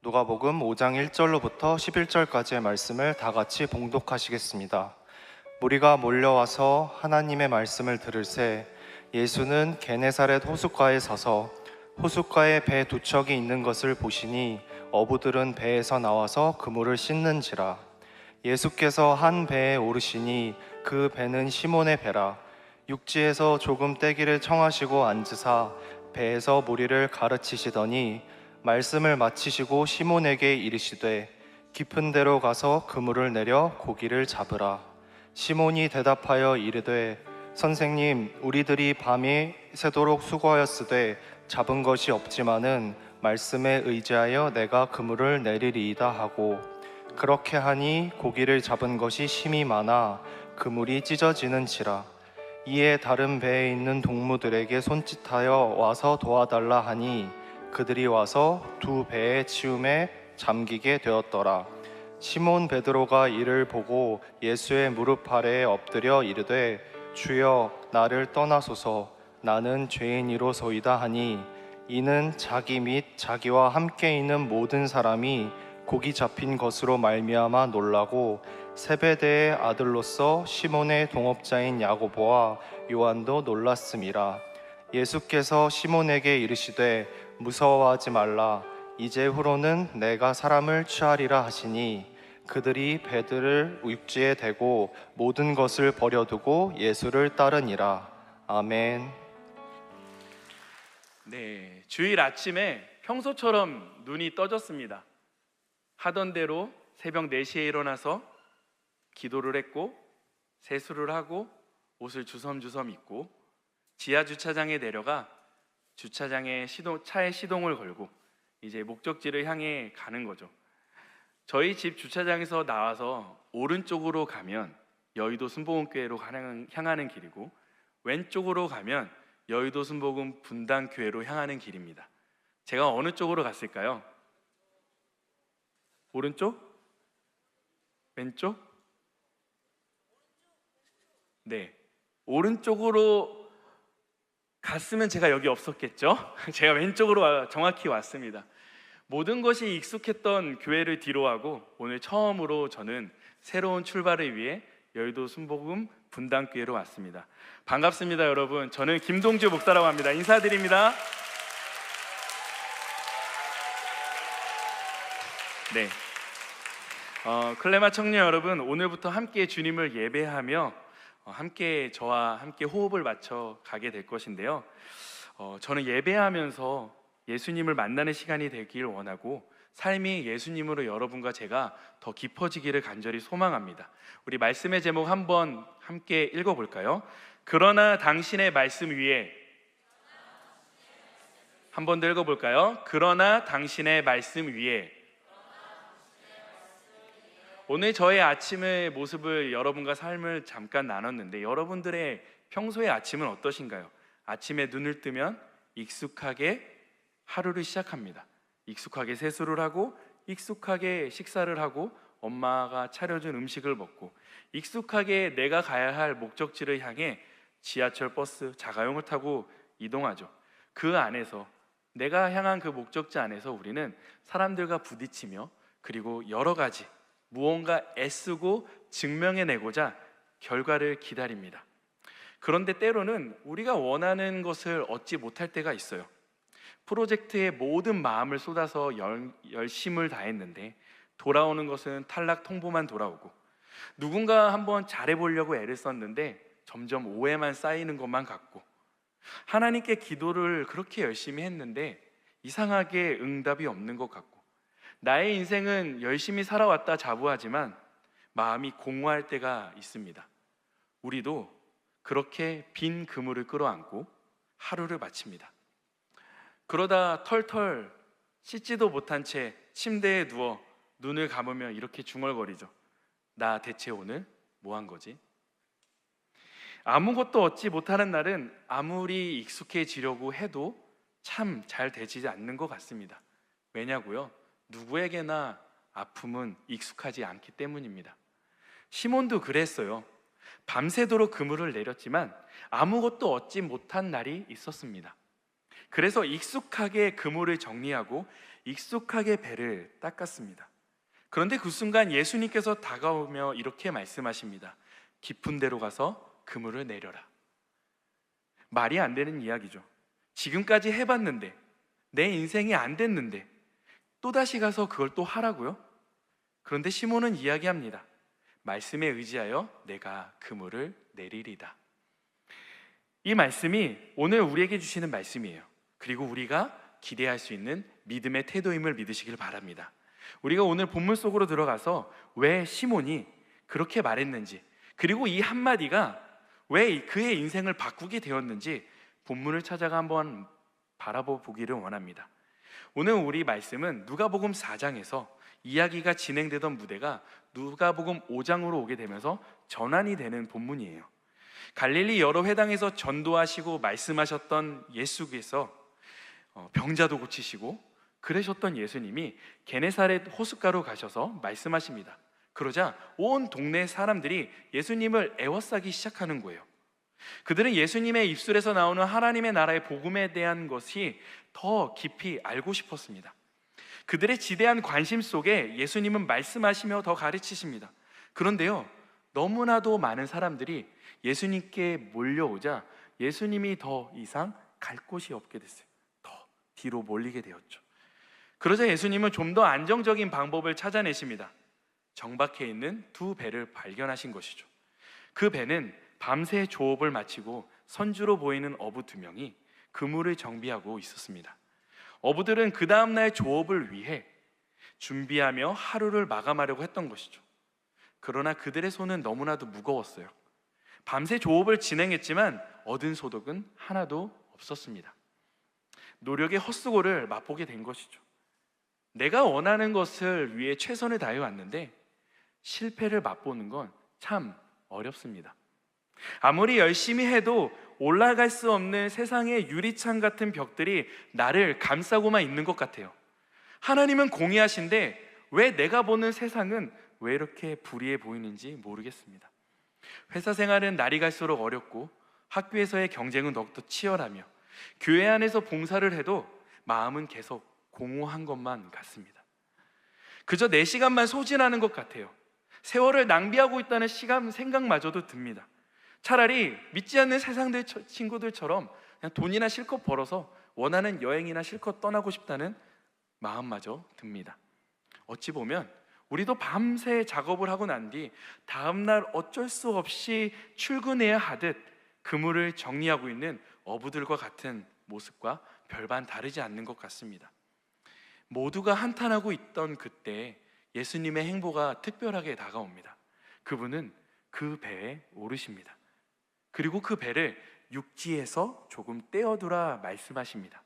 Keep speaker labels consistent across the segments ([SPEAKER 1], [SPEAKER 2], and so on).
[SPEAKER 1] 누가복음 5장 1절로부터 11절까지의 말씀을 다 같이 봉독하시겠습니다. 무리가 몰려와서 하나님의 말씀을 들을새 예수는 게네사렛 호숫가에 서서 호숫가에 배 두 척이 있는 것을 보시니 어부들은 배에서 나와서 그물을 씻는지라. 예수께서 한 배에 오르시니 그 배는 시몬의 배라. 육지에서 조금 떼기를 청하시고 앉으사 배에서 무리를 가르치시더니 말씀을 마치시고 시몬에게 이르시되 깊은 데로 가서 그물을 내려 고기를 잡으라. 시몬이 대답하여 이르되 선생님, 우리들이 밤이 새도록 수고하였으되 잡은 것이 없지만은 말씀에 의지하여 내가 그물을 내리리이다 하고, 그렇게 하니 고기를 잡은 것이 심히 많아 그물이 찢어지는지라. 이에 다른 배에 있는 동무들에게 손짓하여 와서 도와달라 하니 그들이 와서 두 배의 치움에 잠기게 되었더라. 시몬 베드로가 이를 보고 예수의 무릎 아래에 엎드려 이르되 주여, 나를 떠나소서, 나는 죄인이로소이다 하니, 이는 자기 및 자기와 함께 있는 모든 사람이 고기 잡힌 것으로 말미암아 놀라고 세베대의 아들로서 시몬의 동업자인 야고보와 요한도 놀랐음이라. 예수께서 시몬에게 이르시되 무서워하지 말라, 이제후로는 내가 사람을 취하리라 하시니 그들이 배들을 육지에 대고 모든 것을 버려두고 예수를 따르니라. 아멘.
[SPEAKER 2] 네, 주일 아침에 평소처럼 눈이 떠졌습니다. 하던 대로 새벽 4시에 일어나서 기도를 했고 세수를 하고 옷을 주섬주섬 입고 지하 주차장에 내려가 주차장에 차에 시동을 걸고 이제 목적지를 향해 가는 거죠. 저희 집 주차장에서 나와서 오른쪽으로 가면 여의도 순복음교회로 향하는 길이고, 왼쪽으로 가면 여의도 순복음 분당교회로 향하는 길입니다. 제가 어느 쪽으로 갔을까요? 오른쪽? 왼쪽? 네, 오른쪽으로 갔으면 제가 여기 없었겠죠? 제가 왼쪽으로 정확히 왔습니다. 모든 것이 익숙했던 교회를 뒤로하고 오늘 처음으로 저는 새로운 출발을 위해 여의도 순복음 분당교회로 왔습니다. 반갑습니다, 여러분. 저는 김동주 목사라고 합니다. 인사드립니다. 네, 클레마 청년 여러분, 오늘부터 함께 주님을 예배하며 함께 저와 함께 호흡을 맞춰 가게 될 것인데요. 저는 예배하면서 예수님을 만나는 시간이 되길 원하고 삶이 예수님으로 여러분과 제가 더 깊어지기를 간절히 소망합니다. 우리 말씀의 제목 한번 함께 읽어볼까요? 그러나 당신의 말씀 위에, 한 번 더 읽어볼까요? 그러나 당신의 말씀 위에. 오늘 저의 아침의 모습을 여러분과 삶을 잠깐 나눴는데 여러분들의 평소의 아침은 어떠신가요? 아침에 눈을 뜨면 익숙하게 하루를 시작합니다. 익숙하게 세수를 하고 익숙하게 식사를 하고 엄마가 차려준 음식을 먹고 익숙하게 내가 가야 할 목적지를 향해 지하철, 버스, 자가용을 타고 이동하죠. 그 안에서, 내가 향한 그 목적지 안에서 우리는 사람들과 부딪히며 그리고 여러 가지 무언가 애쓰고 증명해내고자 결과를 기다립니다. 그런데 때로는 우리가 원하는 것을 얻지 못할 때가 있어요. 프로젝트에 모든 마음을 쏟아서 열심을 다했는데 돌아오는 것은 탈락 통보만 돌아오고, 누군가 한번 잘해보려고 애를 썼는데 점점 오해만 쌓이는 것만 같고, 하나님께 기도를 그렇게 열심히 했는데 이상하게 응답이 없는 것 같고, 나의 인생은 열심히 살아왔다 자부하지만 마음이 공허할 때가 있습니다. 우리도 그렇게 빈 그물을 끌어안고 하루를 마칩니다. 그러다 털털 씻지도 못한 채 침대에 누워 눈을 감으며 이렇게 중얼거리죠. 나 대체 오늘 뭐 한 거지? 아무것도 얻지 못하는 날은 아무리 익숙해지려고 해도 참 잘 되지 않는 것 같습니다. 왜냐고요? 누구에게나 아픔은 익숙하지 않기 때문입니다. 시몬도 그랬어요. 밤새도록 그물을 내렸지만 아무것도 얻지 못한 날이 있었습니다. 그래서 익숙하게 그물을 정리하고 익숙하게 배를 닦았습니다. 그런데 그 순간 예수님께서 다가오며 이렇게 말씀하십니다. 깊은 데로 가서 그물을 내려라. 말이 안 되는 이야기죠. 지금까지 해봤는데, 내 인생이 안 됐는데 또다시 가서 그걸 또 하라고요? 그런데 시몬은 이야기합니다. 말씀에 의지하여 내가 그물을 내리리다. 이 말씀이 오늘 우리에게 주시는 말씀이에요. 그리고 우리가 기대할 수 있는 믿음의 태도임을 믿으시길 바랍니다. 우리가 오늘 본문 속으로 들어가서 왜 시몬이 그렇게 말했는지, 그리고 이 한마디가 왜 그의 인생을 바꾸게 되었는지 본문을 찾아가 한번 바라보기를 원합니다. 오늘 우리 말씀은 누가복음 4장에서 이야기가 진행되던 무대가 누가복음 5장으로 오게 되면서 전환이 되는 본문이에요. 갈릴리 여러 회당에서 전도하시고 말씀하셨던 예수께서 병자도 고치시고 그러셨던 예수님이 게네사렛 호숫가로 가셔서 말씀하십니다. 그러자 온 동네 사람들이 예수님을 애워싸기 시작하는 거예요. 그들은 예수님의 입술에서 나오는 하나님의 나라의 복음에 대한 것이 더 깊이 알고 싶었습니다. 그들의 지대한 관심 속에 예수님은 말씀하시며 더 가르치십니다. 그런데요, 너무나도 많은 사람들이 예수님께 몰려오자 예수님이 더 이상 갈 곳이 없게 됐어요. 더 뒤로 몰리게 되었죠. 그러자 예수님은 좀 더 안정적인 방법을 찾아내십니다. 정박해 있는 두 배를 발견하신 것이죠. 그 배는 밤새 조업을 마치고 선주로 보이는 어부 2명이 그물을 정비하고 있었습니다. 어부들은 그 다음날 조업을 위해 준비하며 하루를 마감하려고 했던 것이죠. 그러나 그들의 손은 너무나도 무거웠어요. 밤새 조업을 진행했지만 얻은 소득은 하나도 없었습니다. 노력의 헛수고를 맛보게 된 것이죠. 내가 원하는 것을 위해 최선을 다해 왔는데 실패를 맛보는 건 참 어렵습니다. 아무리 열심히 해도 올라갈 수 없는 세상의 유리창 같은 벽들이 나를 감싸고만 있는 것 같아요. 하나님은 공의하신데 왜 내가 보는 세상은 왜 이렇게 불의해 보이는지 모르겠습니다. 회사 생활은 날이 갈수록 어렵고 학교에서의 경쟁은 더욱더 치열하며 교회 안에서 봉사를 해도 마음은 계속 공허한 것만 같습니다. 그저 내 시간만 소진하는 것 같아요. 세월을 낭비하고 있다는 생각마저도 듭니다. 차라리 믿지 않는 세상들 친구들처럼 그냥 돈이나 실컷 벌어서 원하는 여행이나 실컷 떠나고 싶다는 마음마저 듭니다. 어찌 보면 우리도 밤새 작업을 하고 난 뒤 다음날 어쩔 수 없이 출근해야 하듯 그물을 정리하고 있는 어부들과 같은 모습과 별반 다르지 않는 것 같습니다. 모두가 한탄하고 있던 그때 예수님의 행보가 특별하게 다가옵니다. 그분은 그 배에 오르십니다. 그리고 그 배를 육지에서 조금 떼어두라 말씀하십니다.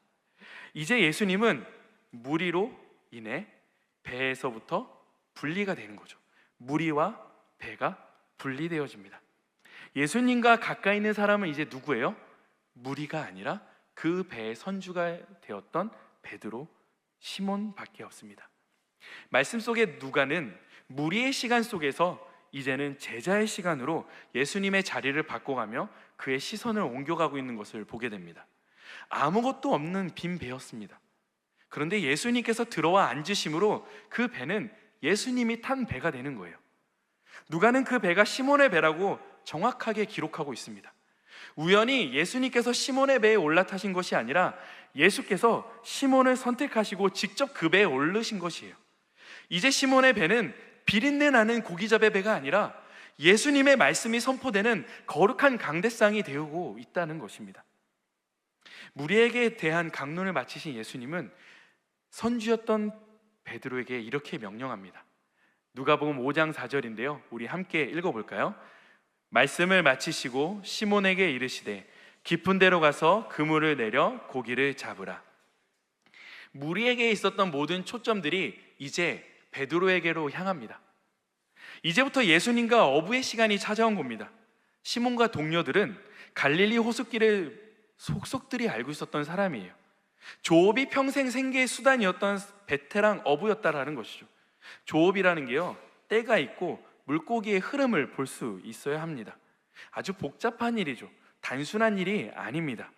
[SPEAKER 2] 이제 예수님은 무리로 인해 배에서부터 분리가 되는 거죠. 무리와 배가 분리되어집니다. 예수님과 가까이 있는 사람은 이제 누구예요? 무리가 아니라 그 배의 선주가 되었던 베드로, 시몬밖에 없습니다. 말씀 속의 누가는 무리의 시간 속에서 이제는 제자의 시간으로 예수님의 자리를 바꿔가며 그의 시선을 옮겨가고 있는 것을 보게 됩니다. 아무것도 없는 빈 배였습니다. 그런데 예수님께서 들어와 앉으심으로 그 배는 예수님이 탄 배가 되는 거예요. 누가는 그 배가 시몬의 배라고 정확하게 기록하고 있습니다. 우연히 예수님께서 시몬의 배에 올라타신 것이 아니라 예수께서 시몬을 선택하시고 직접 그 배에 오르신 것이에요. 이제 시몬의 배는 비린내 나는 고기잡의 배가 아니라 예수님의 말씀이 선포되는 거룩한 강대상이 되고 있다는 것입니다. 무리에게 대한 강론을 마치신 예수님은 선주였던 베드로에게 이렇게 명령합니다. 누가복음 5장 4절인데요, 우리 함께 읽어볼까요? 말씀을 마치시고 시몬에게 이르시되 깊은 데로 가서 그물을 내려 고기를 잡으라. 무리에게 있었던 모든 초점들이 이제 베드로에게로 향합니다. 이제부터 예수님과 어부의 시간이 찾아온 겁니다. 시몬과 동료들은 갈릴리 호숫길을 속속들이 알고 있었던 사람이에요. 조업이 평생 생계의 수단이었던 베테랑 어부였다라는 것이죠. 조업이라는 게요, 때가 있고 물고기의 흐름을 볼 수 있어야 합니다. 아주 복잡한 일이죠. 단순한 일이 아닙니다.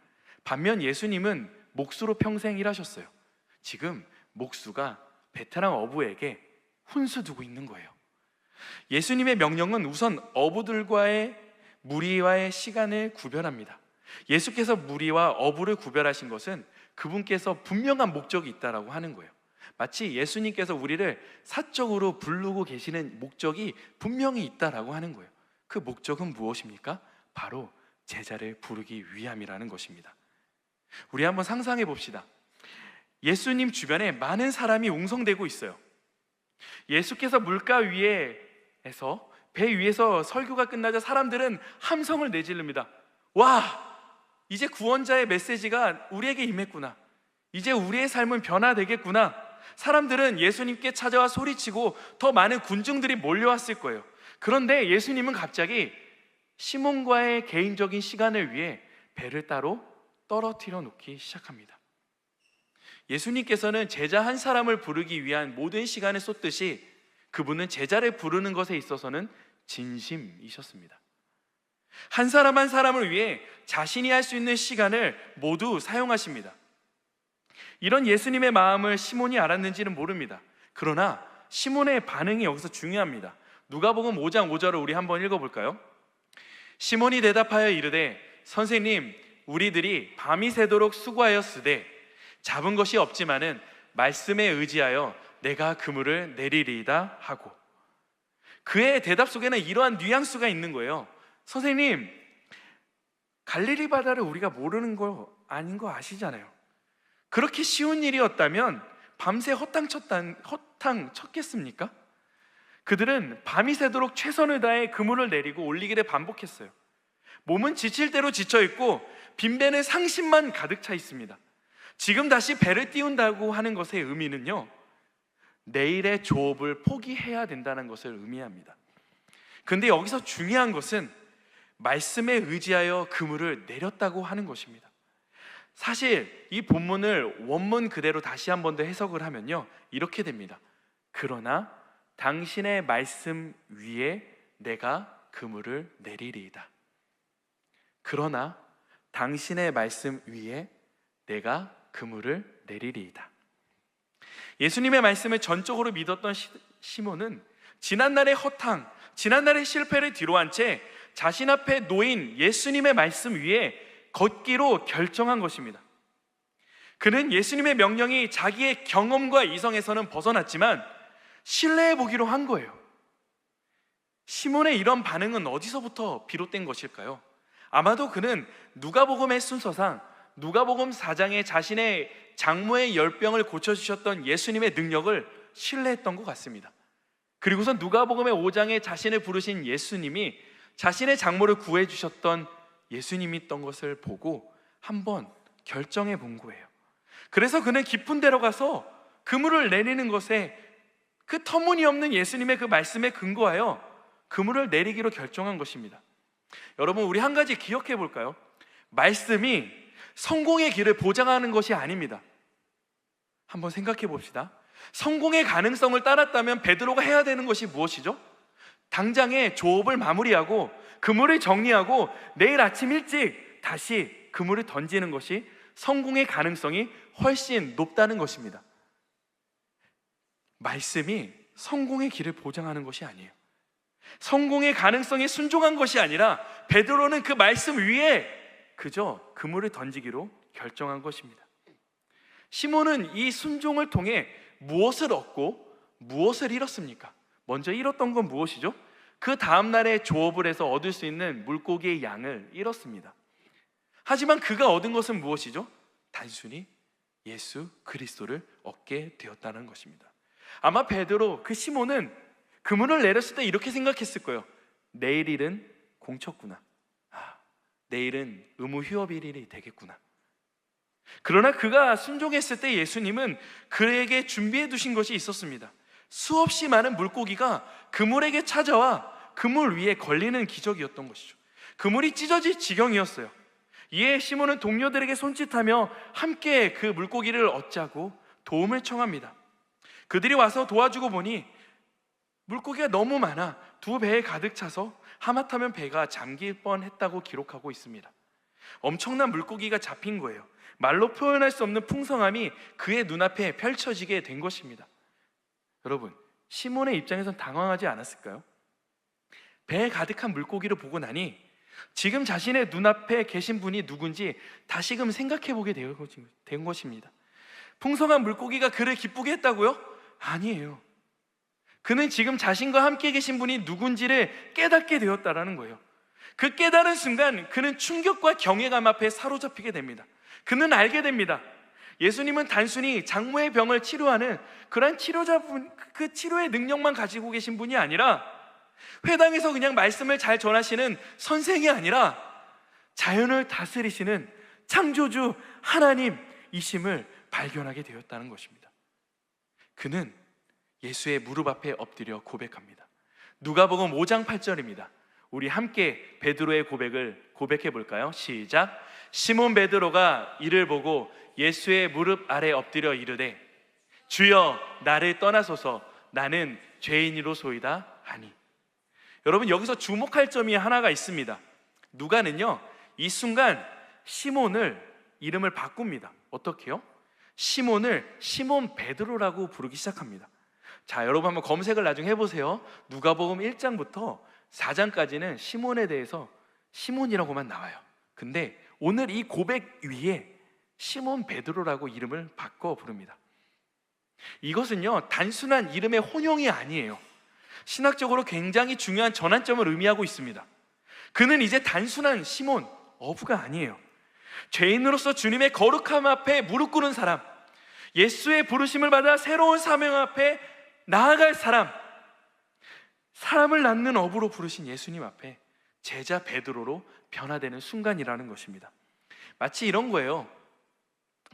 [SPEAKER 2] 반면 예수님은 몫으로 평생 일하셨어요. 지금 목수가 베테랑 어부에게 훈수 두고 있는 거예요. 예수님의 명령은 우선 어부들과의 무리와의 시간을 구별합니다. 예수께서 무리와 어부를 구별하신 것은 그분께서 분명한 목적이 있다라고 하는 거예요. 마치 예수님께서 우리를 사적으로 부르고 계시는 목적이 분명히 있다라고 하는 거예요. 그 목적은 무엇입니까? 바로 제자를 부르기 위함이라는 것입니다. 우리 한번 상상해 봅시다. 예수님 주변에 많은 사람이 웅성대고 있어요. 예수께서 물가 위에서 배 위에서 설교가 끝나자 사람들은 함성을 내지릅니다. 와! 이제 구원자의 메시지가 우리에게 임했구나. 이제 우리의 삶은 변화되겠구나. 사람들은 예수님께 찾아와 소리치고 더 많은 군중들이 몰려왔을 거예요. 그런데 예수님은 갑자기 시몬과의 개인적인 시간을 위해 배를 따로 떨어뜨려 놓기 시작합니다. 예수님께서는 제자 한 사람을 부르기 위한 모든 시간을 쏟듯이 그분은 제자를 부르는 것에 있어서는 진심이셨습니다. 한 사람 한 사람을 위해 자신이 할 수 있는 시간을 모두 사용하십니다. 이런 예수님의 마음을 시몬이 알았는지는 모릅니다. 그러나 시몬의 반응이 여기서 중요합니다. 누가복음 5장 5절을 우리 한번 읽어볼까요? 시몬이 대답하여 이르되 선생님, 우리들이 밤이 새도록 수고하였으되 잡은 것이 없지만은 말씀에 의지하여 내가 그물을 내리리이다 하고, 그의 대답 속에는 이러한 뉘앙스가 있는 거예요. 선생님, 갈릴리 바다를 우리가 모르는 거 아닌 거 아시잖아요. 그렇게 쉬운 일이었다면 밤새 허탕 쳤겠습니까? 그들은 밤이 새도록 최선을 다해 그물을 내리고 올리기를 반복했어요. 몸은 지칠 대로 지쳐있고 빈배는 상심만 가득 차 있습니다. 지금 다시 배를 띄운다고 하는 것의 의미는요, 내일의 조업을 포기해야 된다는 것을 의미합니다. 근데 여기서 중요한 것은 말씀에 의지하여 그물을 내렸다고 하는 것입니다. 사실 이 본문을 원문 그대로 다시 한 번 더 해석을 하면요, 이렇게 됩니다. 그러나 당신의 말씀 위에 내가 그물을 내리리이다. 그러나 당신의 말씀 위에 내가 그물을 내리리이다. 예수님의 말씀을 전적으로 믿었던 시몬은 지난날의 허탕, 지난날의 실패를 뒤로한 채 자신 앞에 놓인 예수님의 말씀 위에 걷기로 결정한 것입니다. 그는 예수님의 명령이 자기의 경험과 이성에서는 벗어났지만 신뢰해 보기로 한 거예요. 시몬의 이런 반응은 어디서부터 비롯된 것일까요? 아마도 그는 누가복음의 순서상 누가복음 4장에 자신의 장모의 열병을 고쳐주셨던 예수님의 능력을 신뢰했던 것 같습니다. 그리고서 누가복음의 5장에 자신을 부르신 예수님이 자신의 장모를 구해주셨던 예수님이었던 것을 보고 한번 결정해 본 거예요. 그래서 그는 깊은 데로 가서 그물을 내리는 것에, 그 터무니없는 예수님의 그 말씀에 근거하여 그물을 내리기로 결정한 것입니다. 여러분, 우리 한 가지 기억해 볼까요? 말씀이 성공의 길을 보장하는 것이 아닙니다. 한번 생각해 봅시다. 성공의 가능성을 따랐다면 베드로가 해야 되는 것이 무엇이죠? 당장에 조업을 마무리하고 그물을 정리하고 내일 아침 일찍 다시 그물을 던지는 것이 성공의 가능성이 훨씬 높다는 것입니다. 말씀이 성공의 길을 보장하는 것이 아니에요. 성공의 가능성에 순종한 것이 아니라 베드로는 그 말씀 위에 그저 그물을 던지기로 결정한 것입니다. 시몬은 이 순종을 통해 무엇을 얻고 무엇을 잃었습니까? 먼저 잃었던 건 무엇이죠? 그 다음날에 조업을 해서 얻을 수 있는 물고기의 양을 잃었습니다. 하지만 그가 얻은 것은 무엇이죠? 단순히 예수 그리스도를 얻게 되었다는 것입니다. 아마 베드로, 그 시몬은 그물을 내렸을 때 이렇게 생각했을 거예요. 내일 일은 공쳤구나. 내일은 의무휴업일이 되겠구나. 그러나 그가 순종했을 때 예수님은 그에게 준비해 두신 것이 있었습니다. 수없이 많은 물고기가 그물에게 찾아와 그물 위에 걸리는 기적이었던 것이죠. 그물이 찢어질 지경이었어요. 이에 시몬은 동료들에게 손짓하며 함께 그 물고기를 얻자고 도움을 청합니다. 그들이 와서 도와주고 보니 물고기가 너무 많아 두 배에 가득 차서 하마터면 배가 잠길 뻔했다고 기록하고 있습니다. 엄청난 물고기가 잡힌 거예요. 말로 표현할 수 없는 풍성함이 그의 눈앞에 펼쳐지게 된 것입니다. 여러분, 시몬의 입장에선 당황하지 않았을까요? 배에 가득한 물고기를 보고 나니 지금 자신의 눈앞에 계신 분이 누군지 다시금 생각해 보게 된 것입니다. 풍성한 물고기가 그를 기쁘게 했다고요? 아니에요. 그는 지금 자신과 함께 계신 분이 누군지를 깨닫게 되었다라는 거예요. 그 깨달은 순간 그는 충격과 경외감 앞에 사로잡히게 됩니다. 그는 알게 됩니다. 예수님은 단순히 장모의 병을 치료하는 그런 치료자분, 그 치료의 능력만 가지고 계신 분이 아니라 회당에서 그냥 말씀을 잘 전하시는 선생이 아니라 자연을 다스리시는 창조주 하나님이심을 발견하게 되었다는 것입니다. 그는 예수의 무릎 앞에 엎드려 고백합니다. 누가복음 5장 8절입니다. 우리 함께 베드로의 고백을 고백해 볼까요? 시작. 시몬 베드로가 이를 보고 예수의 무릎 아래 엎드려 이르되 주여 나를 떠나소서 나는 죄인이로소이다 하니. 여러분, 여기서 주목할 점이 하나가 있습니다. 누가는요, 이 순간 시몬을 이름을 바꿉니다. 어떻게요? 시몬을 시몬 베드로라고 부르기 시작합니다. 자, 여러분 한번 검색을 나중에 해보세요. 누가복음 1장부터 4장까지는 시몬에 대해서 시몬이라고만 나와요. 근데 오늘 이 고백 위에 시몬 베드로라고 이름을 바꿔 부릅니다. 이것은요, 단순한 이름의 혼용이 아니에요. 신학적으로 굉장히 중요한 전환점을 의미하고 있습니다. 그는 이제 단순한 시몬, 어부가 아니에요. 죄인으로서 주님의 거룩함 앞에 무릎 꿇은 사람, 예수의 부르심을 받아 새로운 사명 앞에 나아갈 사람, 사람을 낳는 어부로 부르신 예수님 앞에 제자 베드로로 변화되는 순간이라는 것입니다. 마치 이런 거예요.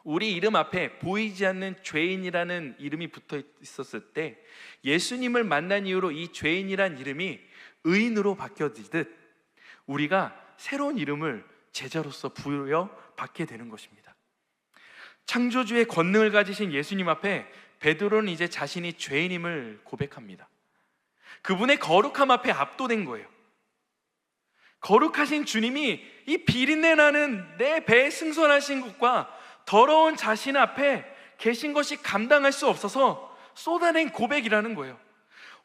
[SPEAKER 2] 우리 이름 앞에 보이지 않는 죄인이라는 이름이 붙어 있었을 때 예수님을 만난 이후로 이 죄인이란 이름이 의인으로 바뀌어지듯 우리가 새로운 이름을 제자로서 부여받게 되는 것입니다. 창조주의 권능을 가지신 예수님 앞에 베드로는 이제 자신이 죄인임을 고백합니다. 그분의 거룩함 앞에 압도된 거예요. 거룩하신 주님이 이 비린내 나는 내 배에 승선하신 것과 더러운 자신 앞에 계신 것이 감당할 수 없어서 쏟아낸 고백이라는 거예요.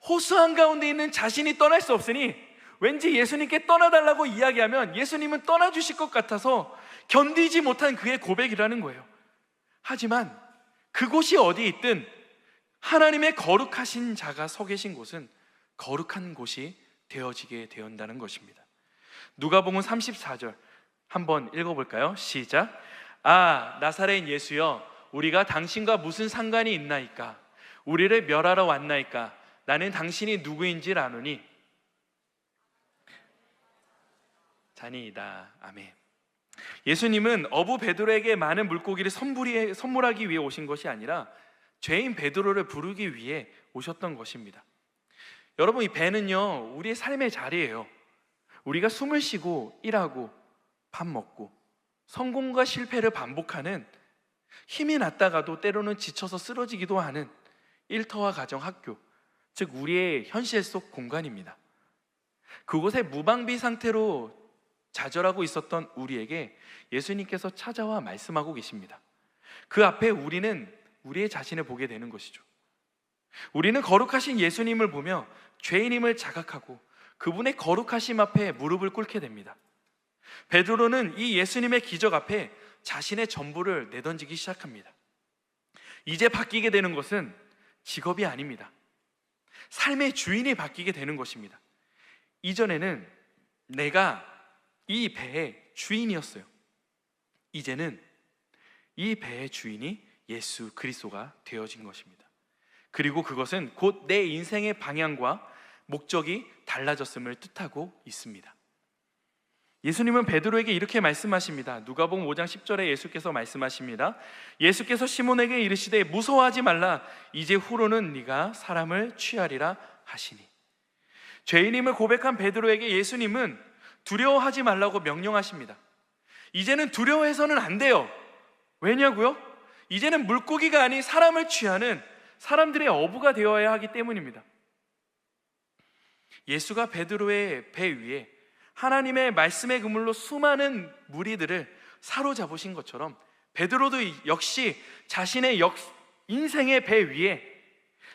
[SPEAKER 2] 호수 한가운데 있는 자신이 떠날 수 없으니 왠지 예수님께 떠나달라고 이야기하면 예수님은 떠나주실 것 같아서 견디지 못한 그의 고백이라는 거예요. 하지만 그곳이 어디 있든 하나님의 거룩하신 자가 서 계신 곳은 거룩한 곳이 되어지게 되었다는 것입니다. 누가복음 34절 한번 읽어볼까요? 시작. 아, 나사렛 예수여, 우리가 당신과 무슨 상관이 있나이까? 우리를 멸하러 왔나이까? 나는 당신이 누구인지 아노니. 자니이다. 아멘. 예수님은 어부 베드로에게 많은 물고기를 선물하기 위해 오신 것이 아니라 죄인 베드로를 부르기 위해 오셨던 것입니다. 여러분, 이 배는요, 우리의 삶의 자리예요. 우리가 숨을 쉬고 일하고 밥 먹고 성공과 실패를 반복하는, 힘이 났다가도 때로는 지쳐서 쓰러지기도 하는 일터와 가정, 학교, 즉 우리의 현실 속 공간입니다. 그곳에 무방비 상태로 좌절하고 있었던 우리에게 예수님께서 찾아와 말씀하고 계십니다. 그 앞에 우리는 우리의 자신을 보게 되는 것이죠. 우리는 거룩하신 예수님을 보며 죄인임을 자각하고 그분의 거룩하심 앞에 무릎을 꿇게 됩니다. 베드로는 이 예수님의 기적 앞에 자신의 전부를 내던지기 시작합니다. 이제 바뀌게 되는 것은 직업이 아닙니다. 삶의 주인이 바뀌게 되는 것입니다. 이전에는 내가 이 배의 주인이었어요. 이제는 이 배의 주인이 예수 그리스도가 되어진 것입니다. 그리고 그것은 곧 내 인생의 방향과 목적이 달라졌음을 뜻하고 있습니다. 예수님은 베드로에게 이렇게 말씀하십니다. 누가복음 5장 10절에 예수께서 말씀하십니다. 예수께서 시몬에게 이르시되 무서워하지 말라. 이제 후로는 네가 사람을 취하리라 하시니. 죄인임을 고백한 베드로에게 예수님은 두려워하지 말라고 명령하십니다. 이제는 두려워해서는 안 돼요. 왜냐고요? 이제는 물고기가 아닌 사람을 취하는 사람들의 어부가 되어야 하기 때문입니다. 예수가 베드로의 배 위에 하나님의 말씀의 그물로 수많은 무리들을 사로잡으신 것처럼 베드로도 역시 자신의 인생의 배 위에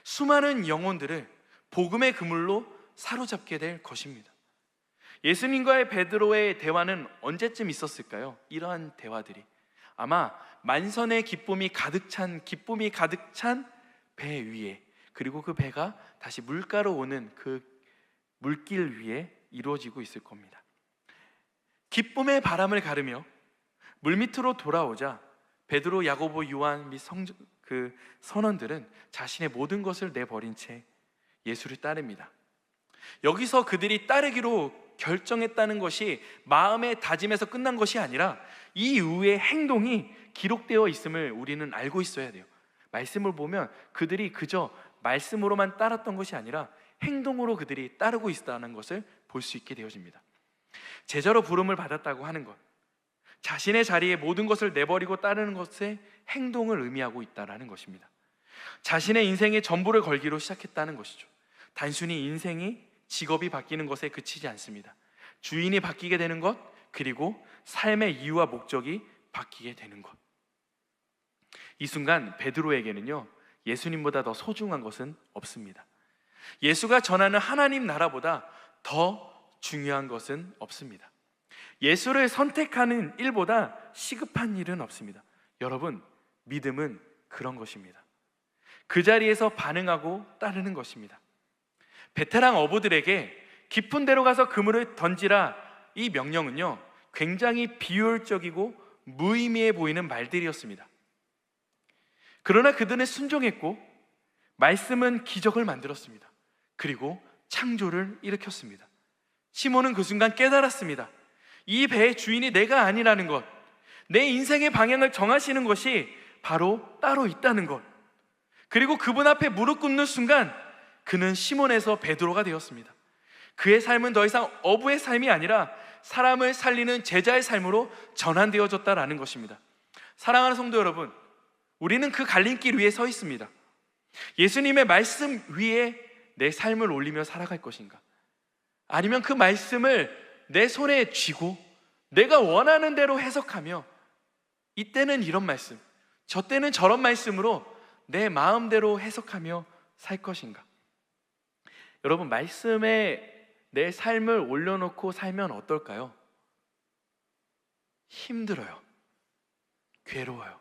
[SPEAKER 2] 수많은 영혼들을 복음의 그물로 사로잡게 될 것입니다. 예수님과의 베드로의 대화는 언제쯤 있었을까요? 이러한 대화들이 아마 만선의 기쁨이 가득 찬 배 위에, 그리고 그 배가 다시 물가로 오는 그 물길 위에 이루어지고 있을 겁니다. 기쁨의 바람을 가르며 물밑으로 돌아오자 베드로, 야고보, 요한 및 그 선원들은 자신의 모든 것을 내버린 채 예수를 따릅니다. 여기서 그들이 따르기로 결정했다는 것이 마음의 다짐에서 끝난 것이 아니라 이 이후의 행동이 기록되어 있음을 우리는 알고 있어야 돼요. 말씀을 보면 그들이 그저 말씀으로만 따랐던 것이 아니라 행동으로 그들이 따르고 있다는 것을 볼 수 있게 되어집니다. 제자로 부름을 받았다고 하는 것, 자신의 자리에 모든 것을 내버리고 따르는 것에 행동을 의미하고 있다는 것입니다. 자신의 인생의 전부를 걸기로 시작했다는 것이죠. 단순히 인생이, 직업이 바뀌는 것에 그치지 않습니다. 주인이 바뀌게 되는 것, 그리고 삶의 이유와 목적이 바뀌게 되는 것. 이 순간 베드로에게는요, 예수님보다 더 소중한 것은 없습니다. 예수가 전하는 하나님 나라보다 더 중요한 것은 없습니다. 예수를 선택하는 일보다 시급한 일은 없습니다. 여러분, 믿음은 그런 것입니다. 그 자리에서 반응하고 따르는 것입니다. 베테랑 어부들에게 깊은 데로 가서 그물을 던지라, 이 명령은요, 굉장히 비효율적이고 무의미해 보이는 말들이었습니다. 그러나 그들은 순종했고 말씀은 기적을 만들었습니다. 그리고 창조를 일으켰습니다. 시몬은 그 순간 깨달았습니다. 이 배의 주인이 내가 아니라는 것, 내 인생의 방향을 정하시는 것이 바로 따로 있다는 것, 그리고 그분 앞에 무릎 꿇는 순간 그는 시몬에서 베드로가 되었습니다. 그의 삶은 더 이상 어부의 삶이 아니라 사람을 살리는 제자의 삶으로 전환되어졌다라는 것입니다. 사랑하는 성도 여러분, 우리는 그 갈림길 위에 서 있습니다. 예수님의 말씀 위에 내 삶을 올리며 살아갈 것인가? 아니면 그 말씀을 내 손에 쥐고 내가 원하는 대로 해석하며 이때는 이런 말씀, 저 때는 저런 말씀으로 내 마음대로 해석하며 살 것인가? 여러분, 말씀에 내 삶을 올려놓고 살면 어떨까요? 힘들어요. 괴로워요.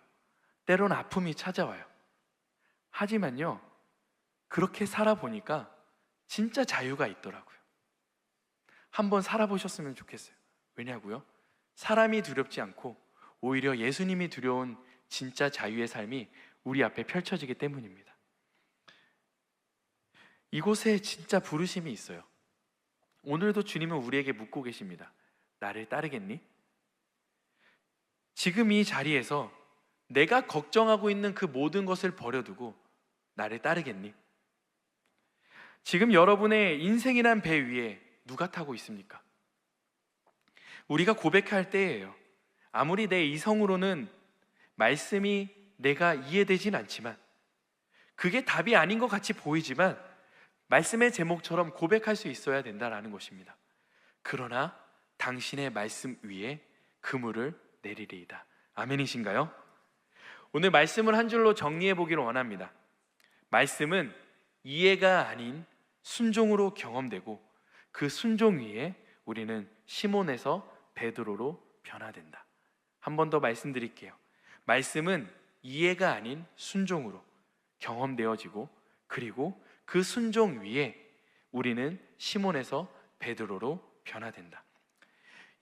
[SPEAKER 2] 때로는 아픔이 찾아와요. 하지만요, 그렇게 살아보니까 진짜 자유가 있더라고요. 한번 살아보셨으면 좋겠어요. 왜냐고요? 사람이 두렵지 않고 오히려 예수님이 두려운 진짜 자유의 삶이 우리 앞에 펼쳐지기 때문입니다. 이곳에 진짜 부르심이 있어요. 오늘도 주님은 우리에게 묻고 계십니다. 나를 따르겠니? 지금 이 자리에서 내가 걱정하고 있는 그 모든 것을 버려두고 나를 따르겠니? 지금 여러분의 인생이란 배 위에 누가 타고 있습니까? 우리가 고백할 때예요. 아무리 내 이성으로는 말씀이 내가 이해되진 않지만, 그게 답이 아닌 것 같이 보이지만 말씀의 제목처럼 고백할 수 있어야 된다라는 것입니다. 그러나 당신의 말씀 위에 그물을 내리리이다. 아멘이신가요? 오늘 말씀을 한 줄로 정리해 보기를 원합니다. 말씀은 이해가 아닌 순종으로 경험되고 그 순종 위에 우리는 시몬에서 베드로로 변화된다. 한 번 더 말씀드릴게요. 말씀은 이해가 아닌 순종으로 경험되어지고, 그리고 그 순종 위에 우리는 시몬에서 베드로로 변화된다.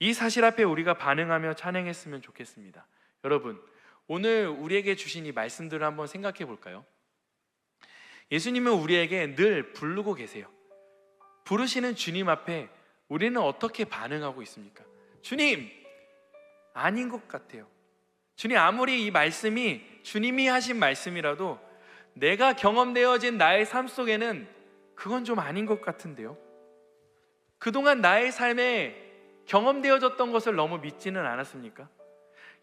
[SPEAKER 2] 이 사실 앞에 우리가 반응하며 찬양했으면 좋겠습니다. 여러분, 오늘 우리에게 주신 이 말씀들을 한번 생각해 볼까요? 예수님은 우리에게 늘 부르고 계세요. 부르시는 주님 앞에 우리는 어떻게 반응하고 있습니까? 주님, 아닌 것 같아요. 주님, 아무리 이 말씀이 주님이 하신 말씀이라도 내가 경험되어진 나의 삶 속에는 그건 좀 아닌 것 같은데요. 그동안 나의 삶에 경험되어졌던 것을 너무 믿지는 않았습니까?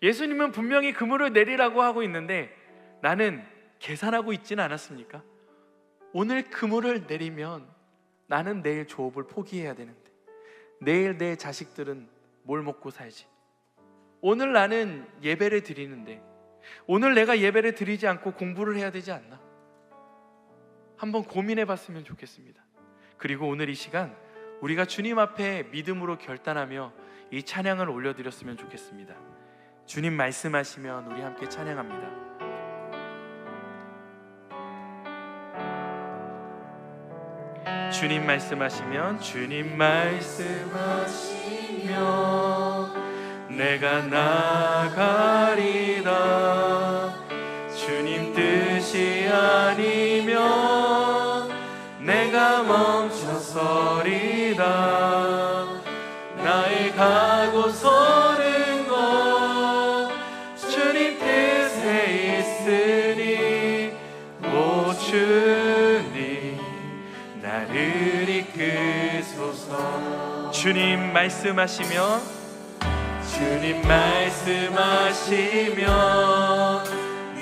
[SPEAKER 2] 예수님은 분명히 그물을 내리라고 하고 있는데 나는 계산하고 있지는 않았습니까? 오늘 그물을 내리면 나는 내일 조업을 포기해야 되는데, 내일 내 자식들은 뭘 먹고 살지? 오늘 나는 예배를 드리는데 오늘 내가 예배를 드리지 않고 공부를 해야 되지 않나? 한번 고민해 봤으면 좋겠습니다. 그리고 오늘 이 시간 우리가 주님 앞에 믿음으로 결단하며 이 찬양을 올려드렸으면 좋겠습니다. 주님 말씀하시면 우리 함께 찬양합니다. 주님 말씀하시면, 주님 말씀하시면 내가 나가리다. 주님 뜻이 아니면 내가 멈춰서리다. 나의 가고 서는 것 주님 뜻에 있으니 오 주님 나를 이끄소서. 주님 말씀하시면, 주님 말씀하시면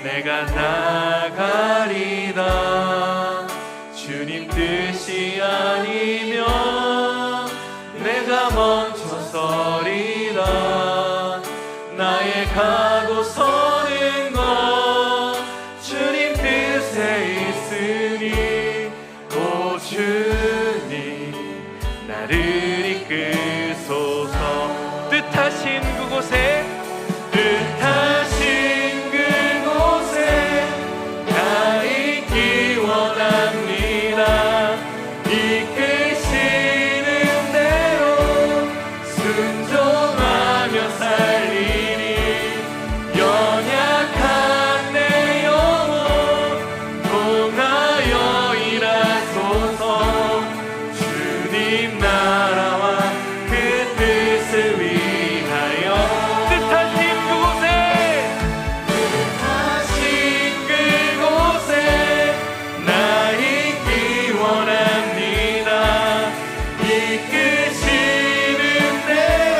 [SPEAKER 2] 내가 나가리다. 주님 뜻이 아니면 내가 멈춰서리다. 나의 가고 서는 것 주님 뜻에 있으니 오 주님 나를 이끄소서. 뜻하신 그곳에, 뜻하신 그곳에 나 있기 원합니다. 이끄시는 대로 순종하며 살리니 연약한 내 영혼 통하여 일하소서. 주님 나라와 그 뜻을 위하여 뜻하신 그곳에, 뜻하신 그곳에 나 있기 원합니다. 이끄시는 대로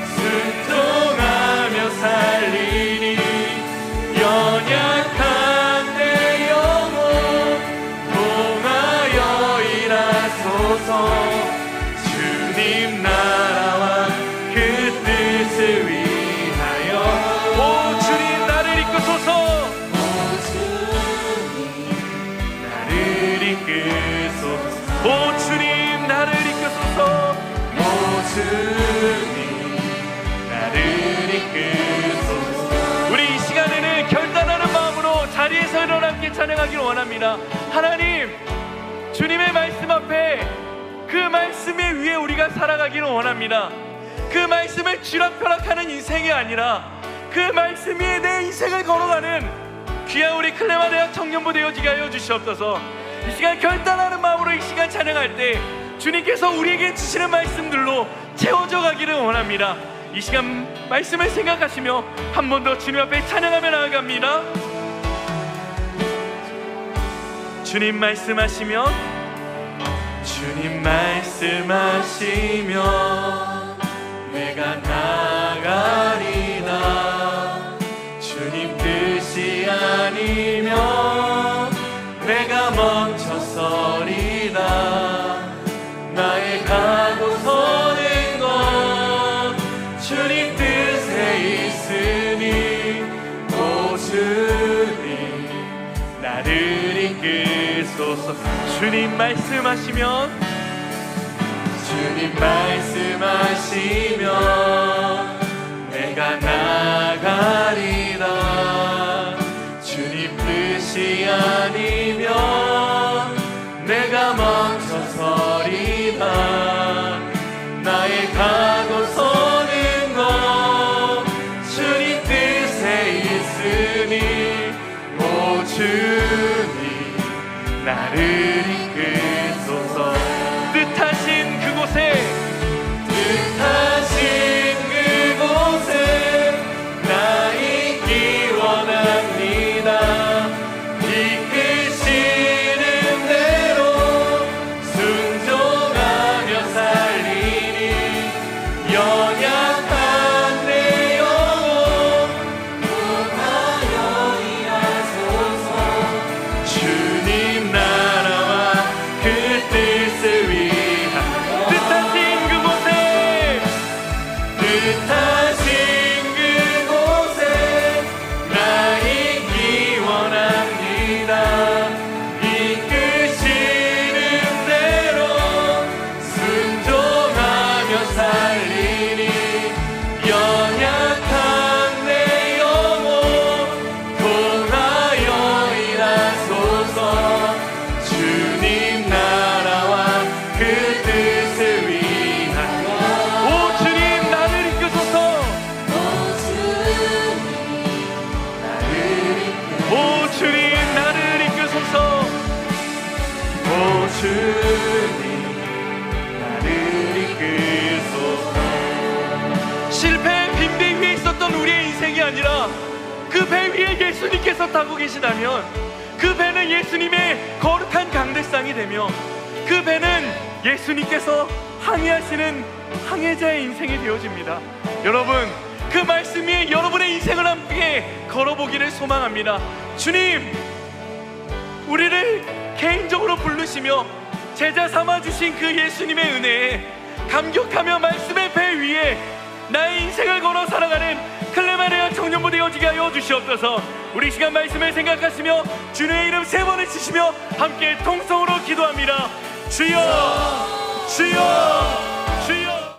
[SPEAKER 2] 순종하며 살리니 연약한 내 영혼 통하여 일하소서. 주님 나라와 그 뜻을 위하여 오 주님 나를 이끄소서. 오 주님 나를 이끄소서. 오 주님 나를 이끄소서. 오 주님 나를 이끄소서. 우리 이 시간에는 결단하는 마음으로 자리에서 일어나 함께 찬양하기를 원합니다. 하나님, 주님의 말씀 앞에 그 말씀 위에 우리가 살아가기를 원합니다. 그 말씀을 쥐락펴락하는 인생이 아니라 그 말씀 위에 내 인생을 걸어가는 귀한 우리 클레마 대학 청년부 되어지게 하여 주시옵소서. 이 시간 결단하는 마음으로 이 시간 찬양할 때 주님께서 우리에게 주시는 말씀들로 채워져 가기를 원합니다. 이 시간 말씀을 생각하시며 한 번 더 주님 앞에 찬양하며 나아갑니다. 주님 말씀하시면, 주님 말씀하시면 내가 나가리다. 주님 뜻이 아니면 내가 멈춰서리다. 나의 가고 서는 것 주님 뜻에 있으니 오 주님 나를 이끄소서. 주님 말씀하시면, 주님 말씀하시면 내가 나가리다. 주님 뜻이 아니면 내가 멈춰서리다. 나의 가고 서는 것 주님 뜻에 있으니 오 주님 나를 이끄소서. 뜻하신 그곳에, 뜻하신 그곳에 나 있기 원합니다. 이끄시는 대로 순종하며 살리니 연약한 내 영혼 통하여 일하소서. 주님 나라와 그 주님 나를 이끌소서. 실패의 빈배 위에 있었던 우리의 인생이 아니라 그 배 위에 예수님께서 타고 계시다면 그 배는 예수님의 거룩한 강대상이 되며 그 배는 예수님께서 항해하시는 항해자의 인생이 되어집니다. 여러분, 그 말씀 위에 여러분의 인생을 함께 걸어보기를 소망합니다. 주님, 우리를 개인적으로 부르시며 제자 삼아주신 그 예수님의 은혜에 감격하며 말씀의 배 위에 나의 인생을 걸어 살아가는 클레마레아 청년부 되어지게 하여 주시옵소서. 우리 시간 말씀을 생각하시며 주님의 이름 3번을 치시며 함께 통성으로 기도합니다. 주여, 주여,